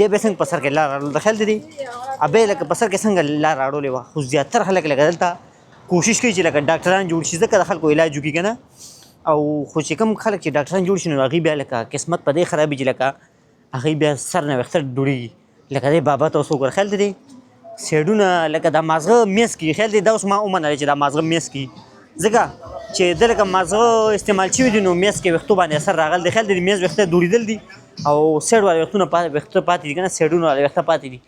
دی به څنګه په سر کې لار راړل د خیال دی ابې لکه په سر کې څنګه لار راړولې وه خو زیاتره خلک لکه دلته کوشش کوي چې لکه ډاکټران جوړ شي ځکه د خلکو علاج وکړي که نه او خو چې کوم خلک چې ډاکټران جوړ شي نو هغوی بیا لکه قسمت په دې خرابي چې لکه هغوی بیا سر نه ویښته ډوړېږي لکه دی بابا ته اوس وګوره خیال دی سیډونه لکه دا مازغه میس کړي خیال دی دا اوس ما ومنله چې دا مازغه میس کړي ځکه چې د لکه مازغه استعمال شوي دي نو میس کې ویښتو باندې اثر راغلی دی خیال دی میز ویښته دوړېدل دي او سیډ والا ویښته پاتې دي که نه سیډونه والا ویښته پاتې دي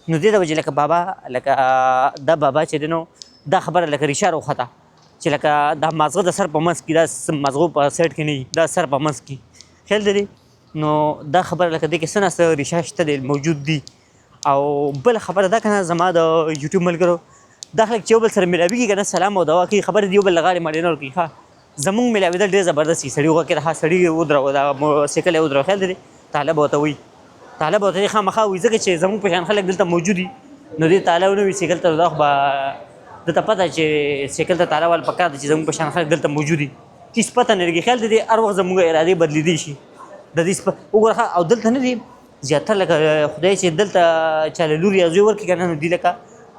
نو دې د وجې لکه بابا لکه دا بابا چې دی نو دا خبره لکه ریشه راوخته چې لکه دا مازغه د سر په منځ کې دا مازغه په سایډ کې نه وي دا سر په منځ کې خیال دی نو دا خبره لکه دې کې څه ناسته ریشه شته دی موجود دي او بله خبره دا که نه زما د یوټیوب ملګرو دا خلک چې یو بل سره میلاویږي که نه سلام او دعا کوي خبرې د یو بل له غاړې مړې نه ورکوي ښه زمونږ میلاوېدل ډېر زبردست وي سړي وغوږ کې د سړي ودروه دا سیکل یې ودروه خیال دی طالب ورته وایي طالب ورته خامخا وایي ځکه چې زمونږ په شان خلک دلته موجود دي نو دې طالب نه وي سیکل ته دا خو به دته پته چې سیکل ته طالب وال پکار دی چې زمونږ په شان خلک دلته موجود دي هېڅ پته نه لګي خیال دی هر وخت زمونږ ارادې بدلېدی شي د دې وګوره او دلته نه دي زیاتره لکه خدای چې دلته چاله لور یا زوی ورکړي که نه نو دي لکه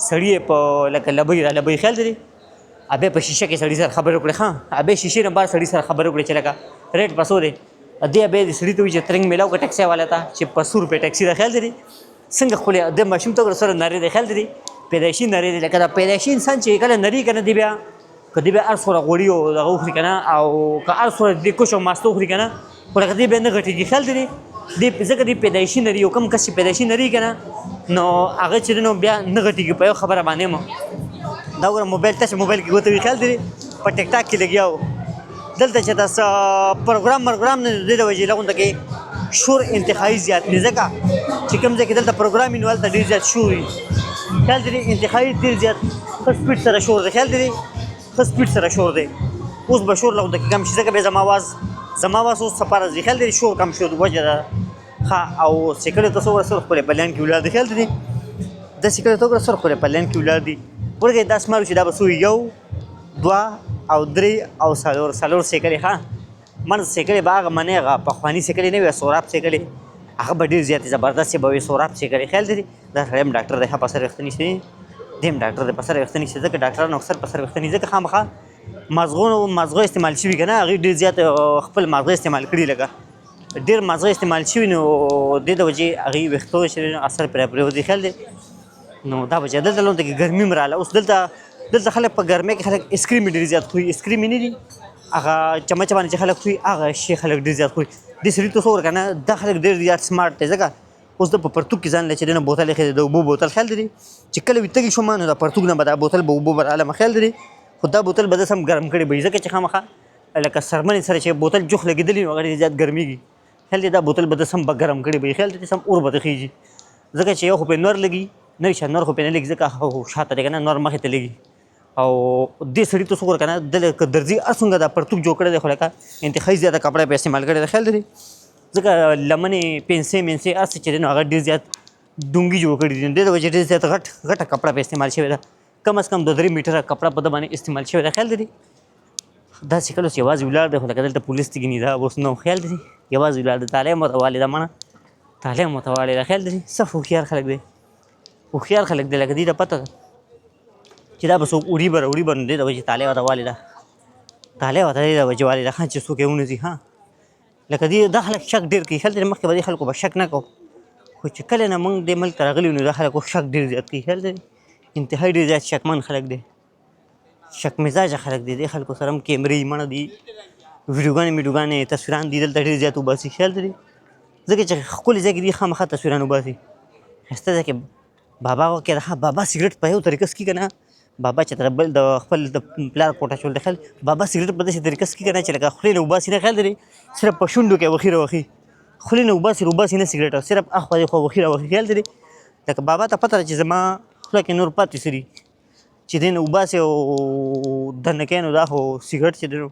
سړي په لکه لبۍ را لبۍ خیال دی ابې په شیشه کې سړي سره خبرې وکړې ښه ابې شیشې نه بار سړي سره خبرې وکړې چې لکه ریټ په څو دی دې ابې د سړي ته وایي چې ترنګ میلاو که ټکسي والا ته چې په 100 روپۍ ټکسي ده خیال دی څنګه خولې د ماشوم ته سره نرۍ دی خیال دی پیدایشي نرۍ دی لکه دا پیدایشي انسان چې کله نرۍ که نه دی بیا که دی بیا هر څومره غوړي او دغه وخوري که نه او که هر څومره د کوچ او ماسته وخوري که نه خو لکه دی بیا نه غټېږي خیال دی ځکه دی پیدایشي نري یو کم کس چې پیدایشي نري که نه نو هغه چې دی نو بیا نه غټېږي په یو خبره باندې م دا وګوره موبایل تاسې موبایل کې ګوته وي خیال دی په ټیک ټاک کې لګیا و دلته چې تاسو پروګرام نه د دې د وجې لغونته کې شور انتخابي زیات دی ځکه چې کوم ځای کې دلته پروګرام وي نو هلته ډېر زیات شور وي خیال دی انتخابي ډېر زیات ښه سپیډ سره شور دی خیال دی ښه سپیډ سره شور دی اوس به شور لغونته کې کم شي ځکه بیا زما اواز اوس سپاره ځي خیال دی شور کم شو وجه ده ښه او سیکړې ته څومره سر خپلې په لین کې ولاړ دی خیال دی دا سیکړې ته وګوره سر خپلې په لین کې ولاړ دی ورګې دا سمارو چې دا به څو 1 2 او 3 او څلور سیکلې ښه منځ سیکلې به هغه منې هغه پخواني سیکلې نه وي سوراب سیکلې هغه به ډېر زیاتې زبردست به وي سوراب سیکلې خیال دی دا سړی هم ډاکټر دی ښه په سر ویښته نیسي دی هم ډاکټر دی په سر ویښته نیسي ځکه ډاکټران اکثر په سر ویښته نیسي ځکه خامخا مازغه استعمال شوي که نه هغوی ډېر زیات خپل مازغه استعمال کړي لکه ډېر مازغه استعمال شوي نو دې د وجې هغوی ویښتو چې اثر پرې پرېوځي خیال دی نو دا به چې دلته لونته کې ګرمي هم راغله اوس دلته خلک په ګرمۍ کې خلک اسکریم ډېر زیات خوري اسکریم نه دي هغه چمچ باندې چې خلک خوري هغه شی خلک ډېر زیات خوري دې سړي ته څه که نه دا خلک ډېر زیات سمارټ دی ځکه اوس د په پرتوګ کې ځان له چې دی نه بوتل ایښی دی د اوبو بوتل خیال دی چې کله وي تږي شوم نو د پرتوګ نه به دا بوتل به اوبو به رالمه خیال دی خو دا بوتل به داسې هم ګرم کړی به وي ځکه چې خامخا لکه سرمنې سره چې بوتل جوخ لګېدلی نو هغه ډېر زیات ګرمېږي خیال دی دا بوتل به داسې هم به ګرم کړی به وي خیال دی داسې هم اور به ته خېږي ځکه چې یو خو پرې نور لګي نه وي نور خو پرې نه لګي ځکه شاته دی که نه نور مخې ته لګي او دې سړي ته څه وګوره که نه دلته که درځي هر څومره دا پرتوګ جوړ کړی دی خو لکه انتهایي زیاته کپړه یې استعمال کړی دی خیال دی ځکه لمنې پنسې منسې هر څه چې دی نو هغه ډېر زیات ډونګي جوړ کړي دي دې د وجې ډېر زیات غټه کپړه پرې استعمال شوې ده کم از کم 2-3 میټره کپړه په ده باندې استعمال شوې ده خیال دی دا سیکل اوس یوازې ولاړ دی خو لکه دلته پولیس ته ګیني دا اوس نو خیال دی یوازې ولاړ دی طالع متوالي ده منه طالع متوالي ده خیال دی څه هوښیار خلک دی هوښیار خلک دی لکه دې ته پته ده چې دا به څوک وړي به راوړي به نو دې د وجې طالع ورته والې ده طالع ورته دې د وجې والې ده ښه چې څوک یې ونیسي ها لکه دې دا خلک شک ډېر کوي خیال دی مخکې به دې خلکو به شک نه کوو خو چې کله نه موږ دې ملک ته راغلي نو دا خلک شک ډېر زیات کوي خیال دی انتهایي ډېر زیات شکمن خلک دی شک مزاجه خلک دی دې خلکو سره هم کیمرې مړه دي ویډیوګانې تصویران دي دلته ډېر زیات وباسي خیال دی ځکه چې ښکلي ځای کې دي خامخا تصویران وباسي ښایسته ځای کې بابا کې بابا سګرټ په یو طریقه څکي که نه بابا چې بل د خپل د پلار کوټه چول دی خیال بابا سګرټ په داسې طریقه څکي که نه چې لکه خولې نه وباسي نه خیال دی صرف په شونډو کې وخي راوخي خولې نه وباسي نه سګرټ صرف اخوا دې خوا وخي راوخي خیال دی لکه بابا ته پته ده چې زما خوله کې نور پاتې سري چې دی نه وباسي او دننه کوي نو دا خو سګرټ چې دی نو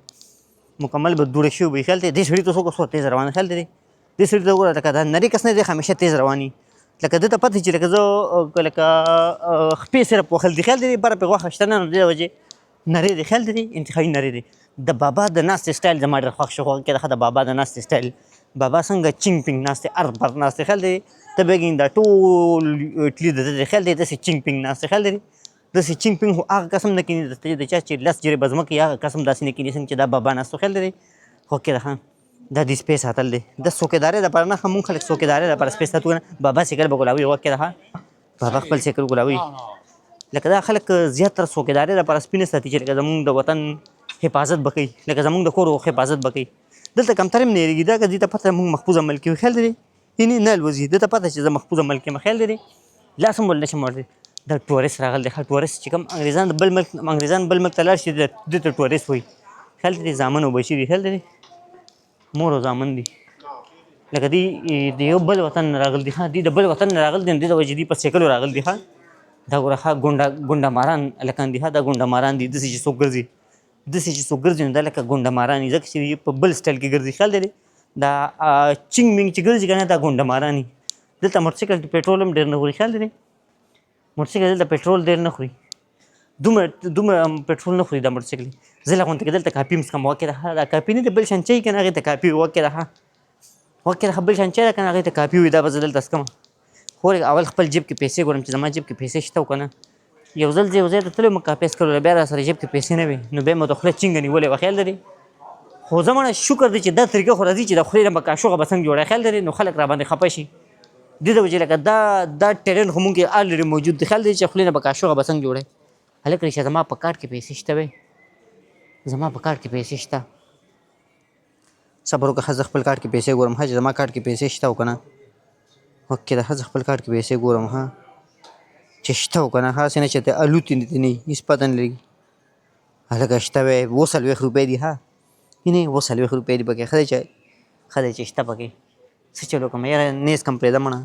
مکمل به دوړه شوي وي خیال دی دې سړي ته څوک څومره تیز روان خیال دی دې سړي ته وګوره لکه دا نري کس نه دی همیشه تیز رواني لکه ده ته پته چې لکه زه لکه خپې صرف وخل دي خیال دی بره پرې غوښه شته نه نو دې وجې نرۍ دی خیال دی انتخابي نرۍ دی د بابا د ناستې سټایل زما ډېر خوښ شو خو کې د بابا د ناستې سټایل بابا څنګه چینګ پینګ ناست دی ار بر ناست دی خیال دی ته بګین دا ټول اټلي د ده خیال دی داسې چینګ پینګ ناست دی خیال دی داسې چینګ پینګ خو هغه قسم نه کیني د چا چې لس جرې به ځمکې هغه قسم داسې نه کیني څنګه چې دا بابا ناست خیال دی خو کې ده دا د سپې ساتل دی د څوکېدارۍ دپاره نه ښه مونږ خلک څوکېدارۍ دپاره سپې ساتو که نه بابا سیکل به ګلاوي وکې ده بابا خپل سیکل ګلاوي لکه دا خلک زیاتره څوکېدارۍ دپاره سپي نه ساتي چې لکه زمونږ د وطن حفاظت به کوي لکه زمونږ د کور حفاظت به کوي دلته کمتر هم نه هېرېږي دا که دې ته پته مونږ محفوظ عمل کوي خیال دی یعنې نه الوځي ده ته پته چې زه محفوظ عمل کوم خیال دی لاس هم ول نشم وړلی دا ټورست راغلی دی ښه ټورست چې کوم انګریزان بل ملک ته لاړ شي دې ته ټورست وایي خیال دی زامن او بچي دي خیال دی مور او زامن دي لکه دی د یو بل وطن نه راغلي دي ښه دوی د بل وطن نه راغلي دي نو دې د وجې دوی په سیکلو راغلي دي ښه دا ګوره ښه ګونډه ماران هلکان دي ښه دا ګونډه ماران دي داسې چې څوک ګرځي داسې چې څوک ګرځي نو دا لکه ګونډه ماران دي ځکه چې په بل سټایل کې ګرځي خیال دی دا چینګ مینګ چې ګرځي که نه دا ګونډه ماران دي دلته موټرسایکل پېټرول هم ډېر نه خوري خیال دی موټرسایکل دلته پېټرول ډېر نه خوري دومره پېټرول نه خوري دا موټرسایکل زه لا غونته کې دلته کاپي هم څښم وکې ده دا کاپي نه دی بل شان چای که نه هغې ته کاپي وکې ده بل شان چای ده که نه هغې ته کاپي وي دا به زه دلته څښم خو اول خپل جیب کې پیسې ګورم چې زما جیب کې پیسې شته او که نه یو ځل زه یو ځای ته تللی وم کاپي څکلو بیا را سره جیب کې پیسې نه وې نو بیا مو د خوله چینګه نیولې وه خیال لري خو زه مړه شکر دی چې دا طریقه خو راځي چې د خولې نه به کاشوغه به څنګه جوړی خیال لري نو خلک را باندې خفه شي دې د وجې لکه دا ټیلنټ خو مونږ کې آلرېډي موجود دی خیال دی چې خولې نه به کاشوغه به څنګه جوړی هلک رښتیا زما په کارت کې پیسې شته وی زما په کارت کې پیسې شته صبر وکړه ښه زه خپل کارت کې پیسې ګورم ښه چې زما کارت کې پیسې شته او که نه اوکې ده ښه زه خپل کارت کې پیسې ګورم ښه چې شته او که نه هسې نه چې ته الوتې دې نه وي هېڅ پته نه لګي هلکه شته وی 40 روپۍ دي ښه یعنې 40 روپۍ دي پکې ښه دی چې شته پکې څه چل وکړم یاره نیز کم پرېږده مړه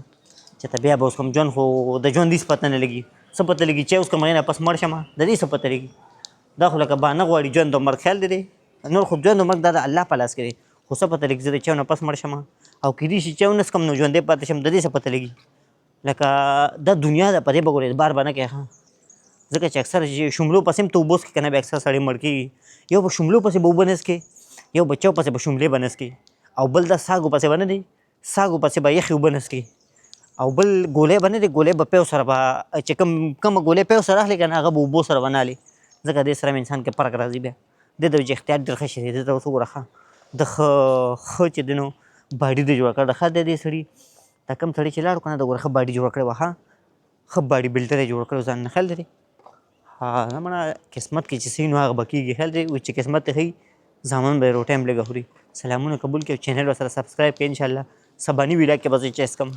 چې ته بیا به اوس کوم ژوند خو د ژوند هېڅ پته نه لګي څه پته لګي چې اوس کوم هغې نه پس مړ شمه د دې څه پته لګي دا خو لکه بانه غواړي ژوند او مرګ خیال دی نور خو ژوند او مرګ دا د الله په لاس کې دی خو څه پته لګي زه د چا نه پس مړ شمه او کیدای شي چې ونه څکم نو ژوندی پاتې شم د دې څه پته لګي لکه دا دنیا ده په دې به ګورې اعتبار به نه کوې ښه ځکه چې اکثر شملو پسې هم ته اوبه څکې که نه بیا اکثر سړی مړ کېږي یو به شملو پسې به اوبه نه څکې یو به چاو پسې به شملې به نه څکې او بل دا ساګو پسې به نه دی ساګو پسې به یخې اوبه نه څکې او بل ګولۍ به نه دی ګولۍ به پیو سره به چې کومه ګولۍ پیو سره اخلي که نه هغه به اوبو سره به نه اخلي ځکه دې سره انسان کې فرق راځي بیا دې د وجې احتیاط ډېر ښه شی دی دې ته اوس وګوره ښه د ښه چې دی نو باډي دې جوړه کړه د ښه دی دې سړي دا کوم سړي چې لاړو که نه د ګوره ښه باډي جوړه کړې وه ښه باډي بلډر یې جوړ کړی ځان نه خیال دی نه مړه قسمت کې چې څه وي نو هغه به کېږي خیال دی اوس چې قسمت ته ښایي زامن به یې روټۍ هم لږه خوري سلامونه قبول کړئ چینل ورسره سبسکرایب کړئ انشاءالله سباني ویډیو کې به زه چیس کوم